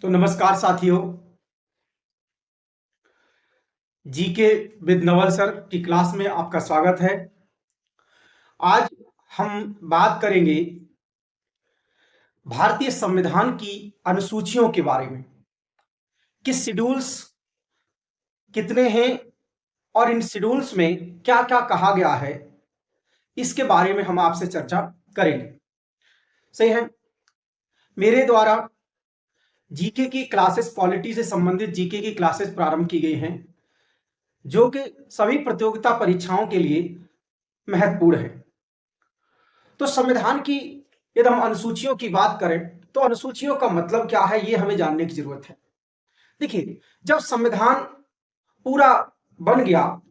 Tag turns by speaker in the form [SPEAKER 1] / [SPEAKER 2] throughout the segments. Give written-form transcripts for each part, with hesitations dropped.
[SPEAKER 1] तो नमस्कार साथियों। जीके विद नवल सर की क्लास में आपका स्वागत है। आज हम बात करेंगे भारतीय संविधान की अनुसूचियों के बारे में कि शेड्यूल्स कितने हैं और इन शेड्यूल्स में क्या क्या कहा गया है, इसके बारे में हम आपसे चर्चा करेंगे। सही है। मेरे द्वारा जीके की क्लासेस, पॉलिटी से संबंधित जीके की क्लासेस प्रारंभ की गई हैं, जो कि सभी प्रतियोगिता परीक्षाओं के लिए महत्वपूर्ण है। तो संविधान की यदि हम अनुसूचियों की बात करें तो अनुसूचियों का मतलब क्या है, ये हमें जानने की जरूरत है। देखिए, जब संविधान पूरा बन गया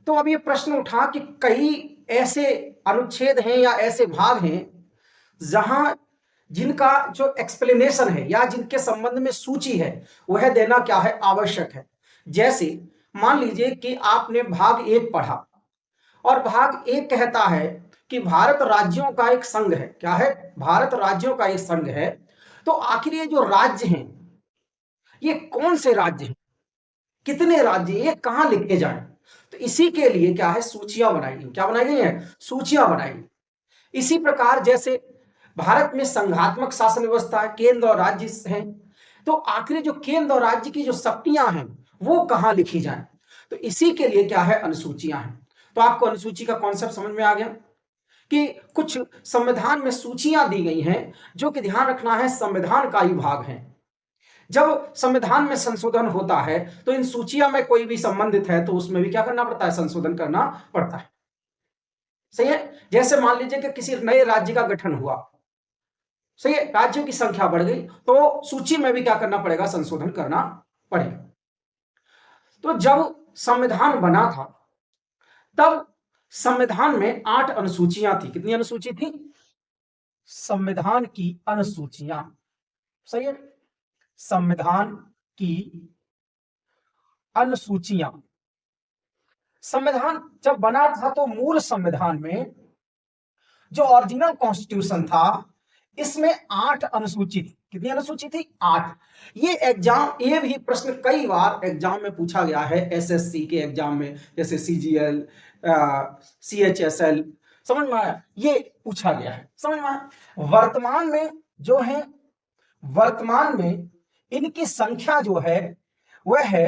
[SPEAKER 1] तो अब ये प्रश्न उठा कि कई ऐसे अनुच्छेद हैं या ऐसे भाग हैं जहां जिनका जो एक्सप्लेनेशन है या जिनके संबंध में सूची है वह देना क्या है, आवश्यक है। जैसे मान लीजिए कि आपने भाग एक पढ़ा और भाग एक कहता है कि भारत राज्यों का एक संघ है। क्या है? भारत राज्यों का एक संघ है। तो आखिर ये जो राज्य हैं, ये कौन से राज्य हैं, कितने राज्य, ये कहां लिखे जाएं? तो इसी के लिए क्या है, सूचियां बनाई गई। क्या बनाई गई है? सूचियां बनाई गई। इसी प्रकार जैसे भारत में संघात्मक शासन व्यवस्था है, केंद्र और राज्य हैं, तो आखिर जो केंद्र और राज्य की जो शक्तियां हैं वो कहां लिखी जाएं? तो इसी के लिए क्या है, अनुसूचियां हैं। तो आपको अनुसूची का कॉन्सेप्ट समझ में आ गया कि कुछ संविधान में सूचियां दी गई हैं, जो कि ध्यान रखना है संविधान का ही भाग है। जब संविधान में संशोधन होता है तो इन सूचियां में कोई भी संबंधित है तो उसमें भी क्या करना पड़ता है, संशोधन करना पड़ता है। सही है। जैसे मान लीजिए कि किसी नए राज्य का गठन हुआ, सही है, राज्यों की संख्या बढ़ गई तो सूची में भी क्या करना पड़ेगा, संशोधन करना पड़ेगा। तो जब संविधान बना था तब संविधान में 8 अनुसूचियां थी। कितनी अनुसूची थी? संविधान की अनुसूचियां। सही है। संविधान की अनुसूचियां। संविधान जब बना था तो मूल संविधान में जो ओरिजिनल कॉन्स्टिट्यूशन था, इसमें 8 अनुसूची थी। कितनी अनुसूची थी? 8। ये भी प्रश्न कई बार एग्जाम में पूछा गया है, एसएससी के एग्जाम में, जैसे सीजीएल, सीएचएसएल। समझ में आया? ये पूछा गया है, समझ में आया? वर्तमान में जो है, वर्तमान में इनकी संख्या जो है वह है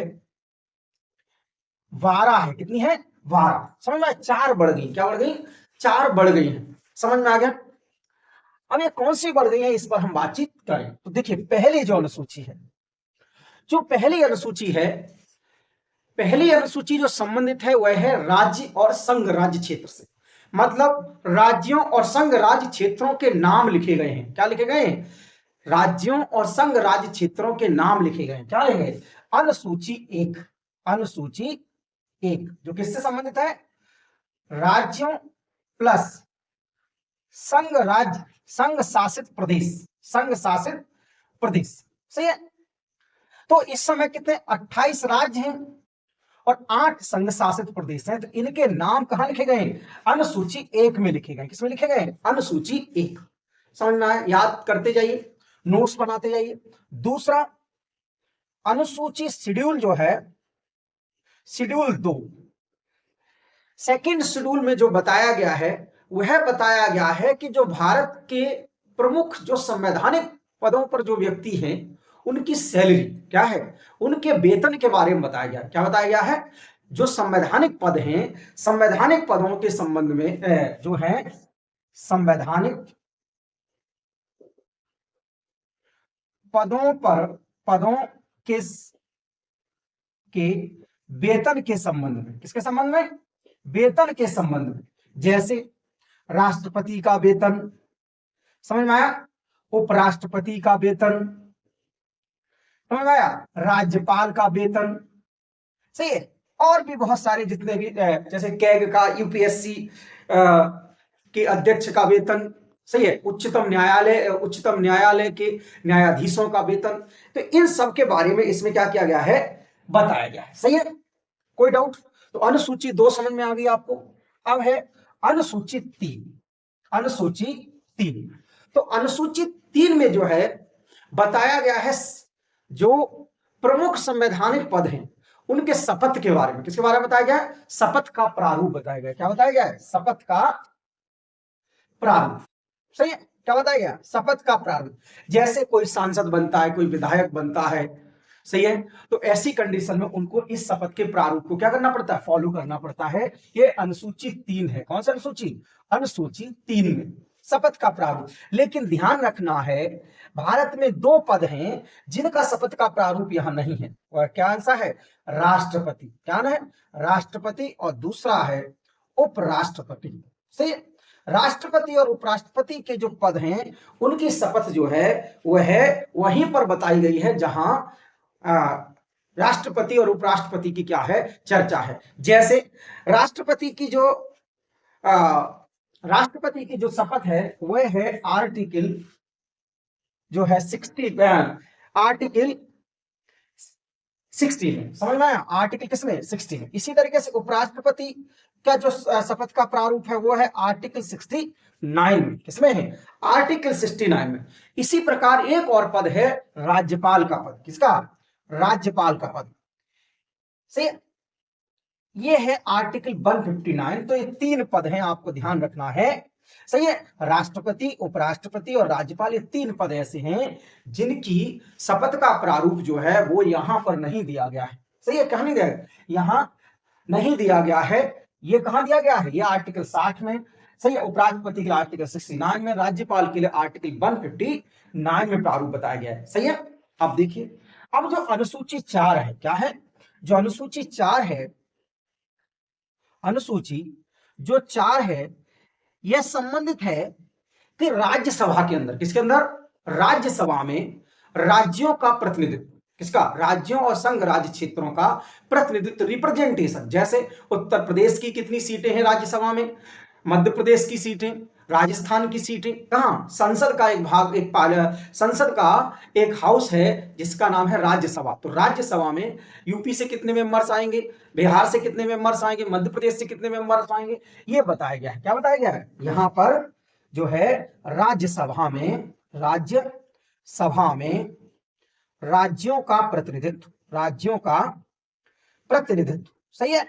[SPEAKER 1] 12 है। कितनी है? 12। समझ में आया? 4 बढ़ गई। क्या बढ़ गई? 4 बढ़ गई है। समझ में आ गया? अब ये कौन सी बढ़ गई है, इस पर हम बातचीत करें। तो देखिए, पहली जो अनुसूची है, जो पहली अनुसूची है, पहली अनुसूची जो संबंधित है वह है राज्य और संघ राज्य क्षेत्र से। मतलब राज्यों और संघ राज्य क्षेत्रों के नाम लिखे गए हैं। क्या लिखे गए हैं? राज्यों और संघ राज्य क्षेत्रों के नाम लिखे गए हैं। क्या लिखे गए? अनुसूची एक। अनुसूची एक जो किससे संबंधित है? राज्यों प्लस संघ राज्य, संघ शासित प्रदेश, संघ शासित प्रदेश। सही है। तो इस समय कितने? 28 राज्य हैं और 8 संघ शासित प्रदेश हैं। तो इनके नाम कहां लिखे गए? अनुसूची एक में लिखे गए। किसमें लिखे गए? अनुसूची एक। समझना है? याद करते जाइए, नोट्स बनाते जाइए। दूसरा, अनुसूची शेड्यूल जो है, शेड्यूल 2, सेकेंड शेड्यूल में जो बताया गया है वह बताया गया है कि जो भारत के प्रमुख जो संवैधानिक पदों पर जो व्यक्ति हैं उनकी सैलरी क्या है, उनके वेतन के बारे में बताया गया। क्या बताया गया है? जो संवैधानिक पद हैं, संवैधानिक पदों के संबंध में जो है, संवैधानिक पदों पर, पदों के वेतन के संबंध में। किसके संबंध में? वेतन के संबंध में। जैसे राष्ट्रपति का वेतन, समझ में आया? उपराष्ट्रपति का वेतन, समझ में आया? राज्यपाल का वेतन। सही है। और भी बहुत सारे जितने भी, जैसे कैग का, यूपीएससी के अध्यक्ष का वेतन। सही है। उच्चतम न्यायालय के न्यायाधीशों का वेतन। तो इन सब के बारे में इसमें क्या किया गया है, बताया गया है। सही है। कोई डाउट? तो अनुसूची 2 समझ में आ गई आपको। अब है अनुसूची 3। अनुसूची 3। तो अनुसूची 3 में जो है बताया गया है जो प्रमुख संवैधानिक पद हैं उनके शपथ के बारे में। किसके बारे में बताया गया है? शपथ का प्रारूप बताया गया। क्या बताया गया है? शपथ का प्रारूप। सही है, क्या बताया गया? शपथ का प्रारूप। जैसे कोई सांसद बनता है, कोई विधायक बनता है, सही है, तो ऐसी कंडीशन में उनको इस शपथ के प्रारूप को क्या करना पड़ता है? फॉलो करना पड़ता है। ये अनुसूची 3 है। कौन सा अनुसूची? अनुसूची 3 में शपथ का प्रारूप। लेकिन ध्यान रखना है, भारत में 2 पद हैं जिनका शपथ का प्रारूप यहां नहीं है। और क्या आंसर है? राष्ट्रपति। क्या है? राष्ट्रपति। और दूसरा है उपराष्ट्रपति। सही है, राष्ट्रपति और उपराष्ट्रपति के जो पद हैं उनकी शपथ जो है वह वहीं पर बताई गई है जहां राष्ट्रपति और उपराष्ट्रपति की क्या है? चर्चा है। जैसे राष्ट्रपति की जो शपथ है वह है आर्टिकल जो है 60, आर्टिकल 60 में। समझ में आया? आर्टिकल किसमें? 60 में। इसी तरीके से उपराष्ट्रपति का जो शपथ का प्रारूप है वो है आर्टिकल 69 में। किसमें है? आर्टिकल 69 में। इसी प्रकार एक और पद है राज्यपाल का पद। किसका? राज्यपाल का पद से ये है आर्टिकल 159। तो ये 3 पद हैं, आपको ध्यान रखना है। सही है, राष्ट्रपति, उपराष्ट्रपति और राज्यपाल, ये 3 पद ऐसे हैं जिनकी शपथ का प्रारूप जो है वो यहां पर नहीं दिया गया है। सही है, कहां नहीं दिया गया? यहां नहीं दिया गया है। ये कहां दिया गया है? ये आर्टिकल 60 में। सही है, उपराष्ट्रपति के लिए आर्टिकल 69 में, राज्यपाल के लिए आर्टिकल 159 में प्रारूप बताया गया है। सही है। अब देखिए, अब जो अनुसूची 4 है, क्या है? जो अनुसूची 4 है, अनुसूची जो 4 है यह संबंधित है कि राज्यसभा के अंदर, किसके अंदर? राज्यसभा में राज्यों का प्रतिनिधित्व। किसका? राज्यों और संघ राज्य क्षेत्रों का प्रतिनिधित्व, रिप्रेजेंटेशन। जैसे उत्तर प्रदेश की कितनी सीटें हैं राज्यसभा में? मध्य प्रदेश की सीटें, राजस्थान की सीटें। कहां? संसद का एक भाग, संसद का एक हाउस है जिसका नाम है राज्यसभा। तो राज्यसभा में यूपी से कितने मेंबर्स आएंगे, बिहार से कितने मेंबर्स आएंगे, मध्य प्रदेश से कितने मेंबर्स आएंगे, ये बताया गया है। क्या बताया गया है? यहां पर जो है राज्यसभा में, राज्यसभा में राज्यों का प्रतिनिधित्व, राज्यों का प्रतिनिधित्व। सही है,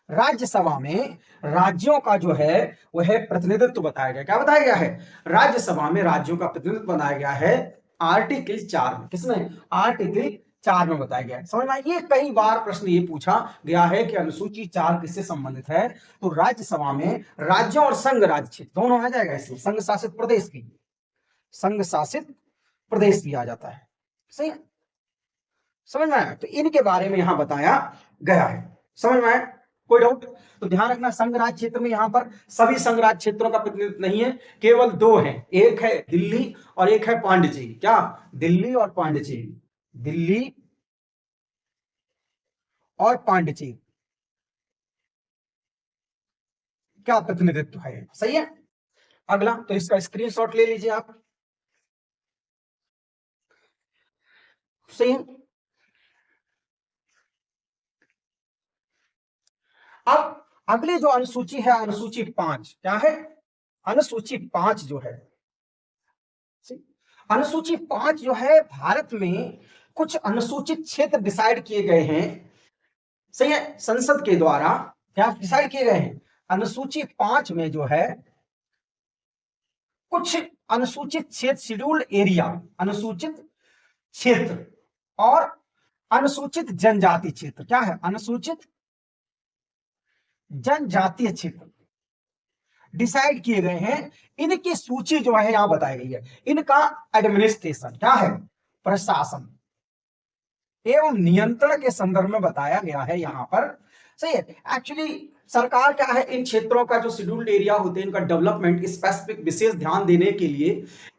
[SPEAKER 1] राज्यसभा में राज्यों का जो है वह प्रतिनिधित्व बताया गया। क्या बताया गया है? राज्यसभा में राज्यों का प्रतिनिधित्व बनाया गया है आर्टिकल 4 में। किसमें? आर्टिकल 4 में बताया गया है। समझ में? ये कई बार प्रश्न ये पूछा गया है कि अनुसूची 4 किससे संबंधित है? तो राज्यसभा में राज्यों और संघ राज्य क्षेत्र दोनों आ जाएगा। इसमें संघ शासित प्रदेश की, संघ शासित प्रदेश भी आ जाता है। सही है, समझ में आया? तो इनके बारे में यहां बताया गया है। समझ में आया? कोई डाउट? तो ध्यान रखना, संघ राज्य क्षेत्र में यहां पर सभी संघ राज्य क्षेत्रों का प्रतिनिधित्व नहीं है, केवल 2 हैं। एक है दिल्ली और एक है पांडिचेरी। क्या? दिल्ली और पांडिचेरी। दिल्ली और पांडिचेरी क्या प्रतिनिधित्व है। सही है। अगला, तो इसका स्क्रीनशॉट ले लीजिए आप। सही है। अब अगली जो अनुसूची है, अनुसूची 5, क्या है? अनुसूची 5 जो है, अनुसूची 5 जो है, भारत में कुछ अनुसूचित क्षेत्र डिसाइड किए गए हैं। सही है, संसद के द्वारा क्या डिसाइड किए गए हैं? अनुसूची 5 में जो है कुछ अनुसूचित क्षेत्र, शेड्यूल्ड एरिया, अनुसूचित क्षेत्र और अनुसूचित जनजाति क्षेत्र। क्या है? अनुसूचित जनजातीय क्षेत्र डिसाइड किए गए हैं। इनकी सूची जो है यहां बताई गई है। इनका एडमिनिस्ट्रेशन क्या है? प्रशासन एवं नियंत्रण के संदर्भ में बताया गया है यहां पर। सही है। एक्चुअली सरकार क्या है, इन क्षेत्रों का जो शेड्यूल्ड एरिया होते हैं इनका डेवलपमेंट, स्पेसिफिक विशेष ध्यान देने के लिए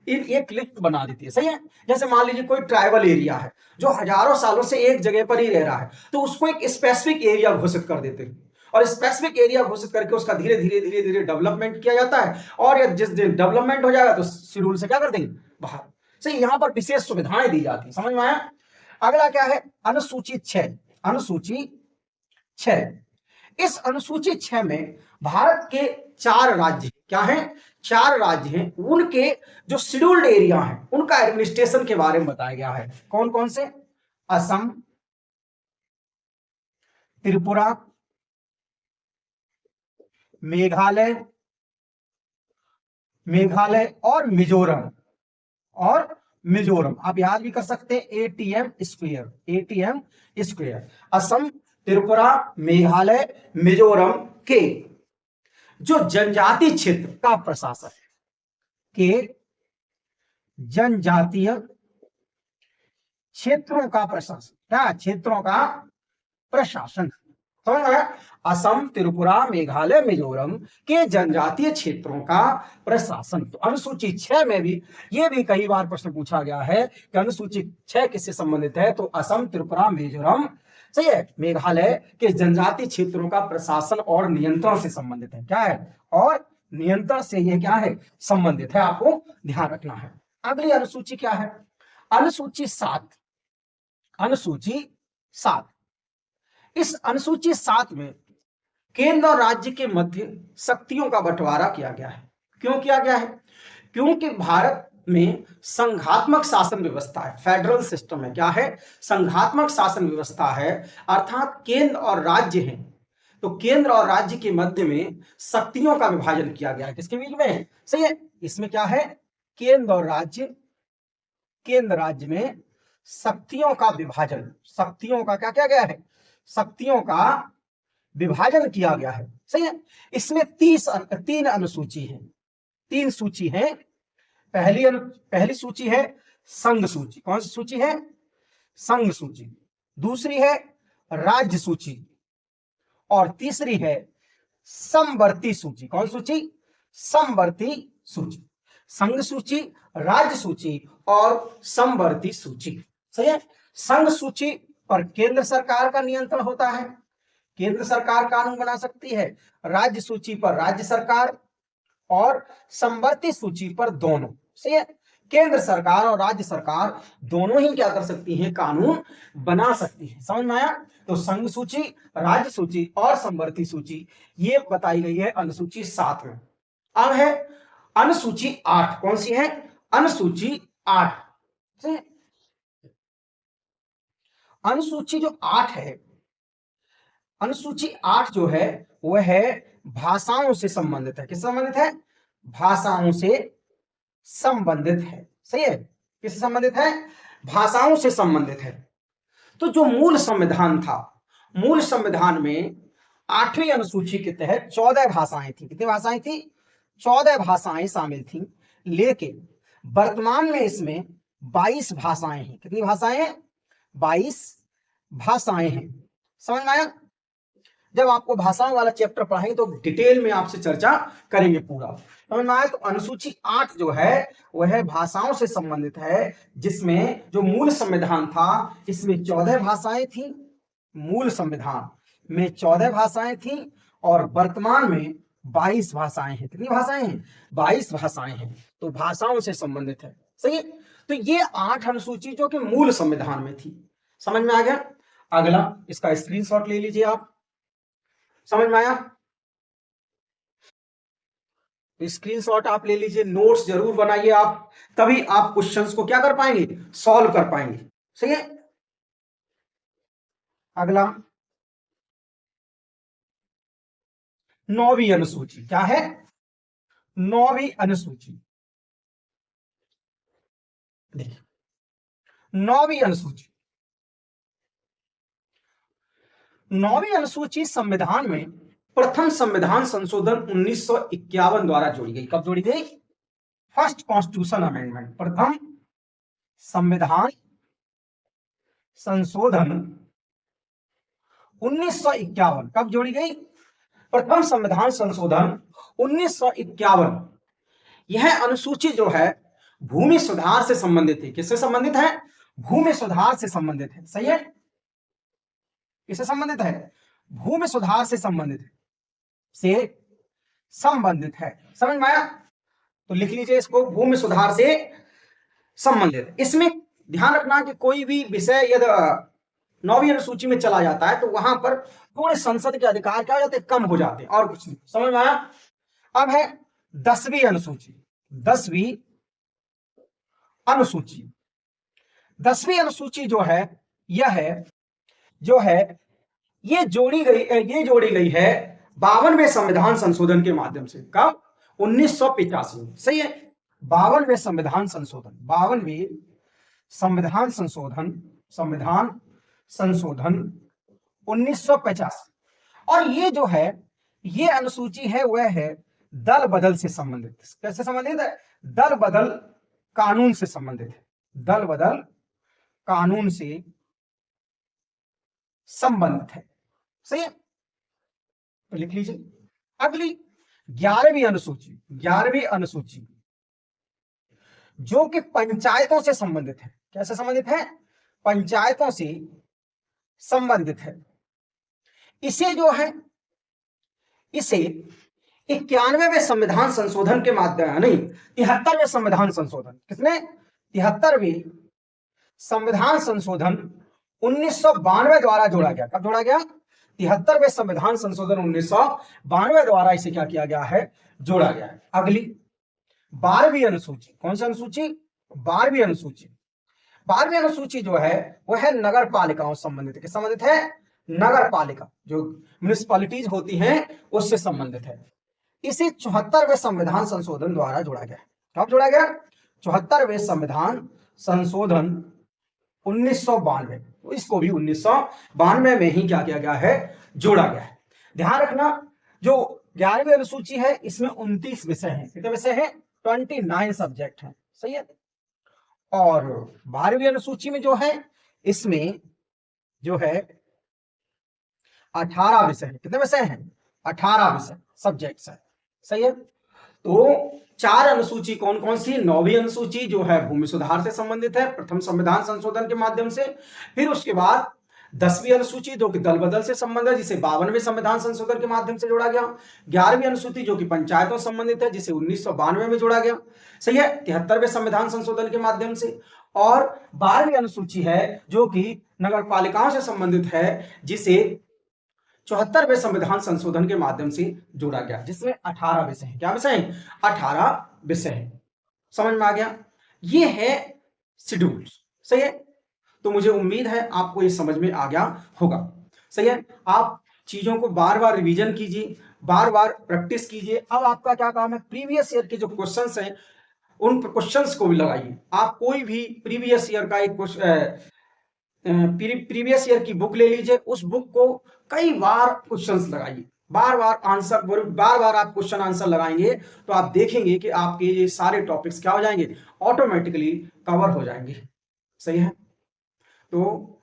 [SPEAKER 1] इन एक लिस्ट बना देती है। सही है। जैसे मान लीजिए कोई ट्राइबल एरिया है जो हजारों सालों से एक जगह पर ही रह रहा है, तो उसको एक स्पेसिफिक एरिया घोषित कर देते हैं और स्पेसिफिक एरिया घोषित करके उसका धीरे धीरे धीरे धीरे डेवलपमेंट किया जाता है। और जिस दिन डेवलपमेंट हो जाएगा तो शेड्यूल से क्या कर देंगे? बाहर। सही, यहां पर विशेष सुविधाएं दी जाती है। समझ में आया? अगला क्या है? अनुसूची 6। अनुसूची 6, इस अनुसूची 6 में भारत के 4 राज्य, क्या है, 4 राज्य हैं, उनके जो शेड्यूल्ड एरिया हैं उनका एडमिनिस्ट्रेशन के बारे में बताया गया है। कौन कौन से, असम, त्रिपुरा, मेघालय, और मिजोरम, आप याद भी कर सकते हैं एटीएम स्क्वायर। असम, त्रिपुरा, मेघालय, मिजोरम के जो जनजातीय क्षेत्र का प्रशासन के जनजातीय क्षेत्रों का प्रशासन, क्या क्षेत्रों का प्रशासन, समझ में आया? असम, त्रिपुरा, मेघालय, मिजोरम के जनजातीय क्षेत्रों का प्रशासन। तो अनुसूची 6 में भी ये भी कई बार प्रश्न पूछा गया है कि अनुसूची 6 किससे संबंधित है, तो असम, त्रिपुरा, मिजोरम, सही है, मेघालय के जनजातीय क्षेत्रों का प्रशासन और नियंत्रण से संबंधित है। क्या है, और नियंत्रण से ये क्या है, संबंधित है, आपको ध्यान रखना है। अगली अनुसूची क्या है, अनुसूची 7। इस अनुसूची 7 में केंद्र और राज्य के मध्य शक्तियों का बंटवारा किया गया है। क्यों किया गया है, क्योंकि भारत में संघात्मक शासन व्यवस्था है, फेडरल सिस्टम है। क्या है, संघात्मक शासन व्यवस्था है, अर्थात केंद्र और राज्य हैं, तो केंद्र और राज्य के मध्य में शक्तियों का विभाजन किया गया है। किसके बीच में, सही है, इसमें क्या है, केंद्र और राज्य, केंद्र राज्य में शक्तियों का विभाजन, शक्तियों का क्या किया गया है, शक्तियों का विभाजन किया गया है, सही है। इसमें 3 अनुसूची है, 3 सूची है। पहली सूची है संघ सूची। कौन सी सूची है, संघ सूची। दूसरी है राज्य सूची, और तीसरी है समवर्ती सूची। कौन सूची, समवर्ती सूची। संघ सूची, राज्य सूची और समवर्ती सूची, सही है। संघ सूची पर केंद्र सरकार का नियंत्रण होता है, केंद्र सरकार कानून बना सकती है। राज्य सूची पर राज्य सरकार, और समवर्ती सूची पर दोनों, सही है, केंद्र सरकार और राज्य सरकार दोनों ही क्या कर सकती हैं, कानून बना सकती है। समझ में आया? तो संघ सूची, राज्य सूची और समवर्ती सूची ये बताई गई है अनुसूची 7 में। अब है अनुसूची 8। कौन सी है, अनुसूची 8। अनुसूची जो 8 है, अनुसूची 8 जो है वह है भाषाओं से संबंधित है। किससे संबंधित है, भाषाओं से संबंधित है, सही है। किससे संबंधित है, भाषाओं से संबंधित है। तो जो मूल संविधान था, मूल संविधान में 8वीं अनुसूची के तहत 14 भाषाएं थी। कितनी भाषाएं थी, 14 भाषाएं शामिल थी, लेकिन वर्तमान में इसमें 22 भाषाएं हैं। कितनी भाषाएं हैं, 22 भाषाएं हैं। समझ में आया? जब आपको भाषाओं वाला चैप्टर पढ़ाएंगे तो डिटेल में आपसे चर्चा करेंगे पूरा। समझ में आया? तो अनुसूची 8 जो है वह भाषाओं से संबंधित है, जिसमें जो मूल संविधान था इसमें 14 भाषाएं थी, मूल संविधान में 14 भाषाएं थी, और वर्तमान में 22 भाषाएं हैं। कितनी भाषाएं हैं, 22 भाषाएं हैं। तो भाषाओं से संबंधित है, सही है। तो ये 8 अनुसूची जो कि मूल संविधान में थी। समझ में आ गया? अगला इसका स्क्रीनशॉट ले लीजिए आप। समझ में आया? स्क्रीनशॉट आप ले लीजिए, नोट्स जरूर बनाइए आप, तभी आप क्वेश्चंस को क्या कर पाएंगे, सॉल्व कर पाएंगे, सही है। अगला 9वीं अनुसूची। क्या है, 9वीं अनुसूची। देखिए 9वीं अनुसूची, 9वीं अनुसूची संविधान में प्रथम संविधान संशोधन 1951 द्वारा जोड़ी गई। कब जोड़ी गई, फर्स्ट कॉन्स्टिट्यूशन अमेंडमेंट, प्रथम संविधान संशोधन 1951 कब जोड़ी गई, प्रथम संविधान संशोधन 1951। यह अनुसूची जो है भूमि सुधार से संबंधित है। किससे संबंधित है, भूमि सुधार से संबंधित है, सही है। किससे संबंधित है, भूमि सुधार से संबंधित है, समझ में आया? तो लिख लीजिए इसको, भूमि सुधार से संबंधित। इसमें ध्यान रखना कि कोई भी विषय यदि 9वीं अनुसूची में चला जाता है तो वहां पर पूरे संसद के अधिकार क्या हो जाते हैं, कम हो जाते हैं, और कुछ नहीं। समझ में आया? अब है 10वीं अनुसूची, 10वीं अनुसूची, 10वीं अनुसूची जो है यह है जो है ये जोड़ी गई है 52वें संविधान संशोधन के माध्यम से। कब? 1985 में। सही है, 52वें संविधान संशोधन, 52वें संविधान संशोधन 1985। और ये जो है ये अनुसूची है वह है दल बदल से संबंधित। कैसे संबंधित है? दल बदल कानून से संबंधित है, दल बदल कानून से संबंधित है। सही है, तो लिख लीजिए। अगली 11वीं अनुसूची, 11वीं अनुसूची जो कि पंचायतों से संबंधित है। कैसे संबंधित है? पंचायतों से संबंधित है। इसे जो है इसे 91वें संविधान संशोधन के माध्यम, नहीं 73वें संविधान संशोधन, किसने? 73वें संविधान संशोधन 1992 द्वारा जोड़ा गया। कब जोड़ा गया? 73वें संविधान संशोधन 1992 द्वारा इसे क्या किया गया है? जोड़ा गया है। अगली 12वीं अनुसूची, कौन सी अनुसूची? 12वीं अनुसूची, 12वीं अनुसूची जो है वह है नगर पालिकाओं से संबंधित है। किस संबंधित है? नगर पालिका, जो म्युनिसिपैलिटीज होती हैं उससे संबंधित है। इसे 74वें संविधान संशोधन द्वारा जोड़ा गया। कब जोड़ा गया? 74वें संविधान संशोधन 1992, तो इसको भी 1992 में ही क्या किया गया है? जोड़ा गया है। ध्यान रखना, जो 11वीं अनुसूची है इसमें 29 विषय हैं। कितने विषय हैं? 29 सब्जेक्ट हैं। सही है। और 12वीं अनुसूची में जो है इसमें जो है 18 विषय है। कितने विषय हैं? 18 विषय सब्जेक्ट्स है। सही है। तो 4 अनुसूची कौन कौन सी? 9वीं अनुसूची जो है भूमि सुधार से संबंधित है, प्रथम संविधान संशोधन के माध्यम से। फिर उसके बाद 10वीं अनुसूची जो कि दल बदल से संबंधित है, जिसे 52वें संविधान संशोधन के माध्यम से जोड़ा गया। 11वीं अनुसूची जो कि पंचायतों से संबंधित है, जिसे 1992 में जोड़ा गया। सही है, 73वें संविधान संशोधन के माध्यम से। और 12वीं अनुसूची है जो कि नगर पालिकाओं से संबंधित है, जिसे 74वें संविधान संशोधन के माध्यम से जोड़ा गया, जिसमें 18 विषय हैं। क्या विषय हैं? 18 विषय हैं। समझ में आ गया? ये है शेड्यूल। सही है, तो मुझे उम्मीद है आपको ये समझ में आ गया होगा। सही है, आप चीजों को बार बार रिवीजन कीजिए, बार बार प्रैक्टिस कीजिए। अब आपका क्या काम है? प्रीवियस ईयर के जो क्वेश्चंस हैं उन क्वेश्चंस को भी लगाइए। आप कोई भी प्रीवियस ईयर का एक प्रीवियस ईयर की बुक ले लीजिए, उस बुक को कई बार क्वेश्चंस लगाइए, बार बार आप क्वेश्चन आंसर लगाएंगे तो आप देखेंगे कि आपके ये सारे टॉपिक्स क्या हो जाएंगे? ऑटोमेटिकली कवर हो जाएंगे। सही है, तो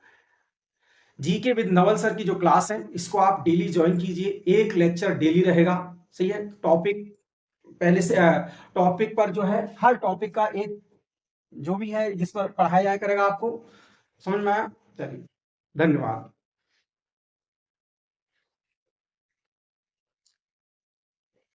[SPEAKER 1] जीके विद नवल सर की जो क्लास है इसको आप डेली ज्वाइन कीजिए। एक लेक्चर डेली रहेगा। सही है, टॉपिक पहले से टॉपिक पर जो है हर टॉपिक का एक जो भी है जिस पर पढ़ाया जाया करेगा। आपको समझ में आया? चलिए, धन्यवाद।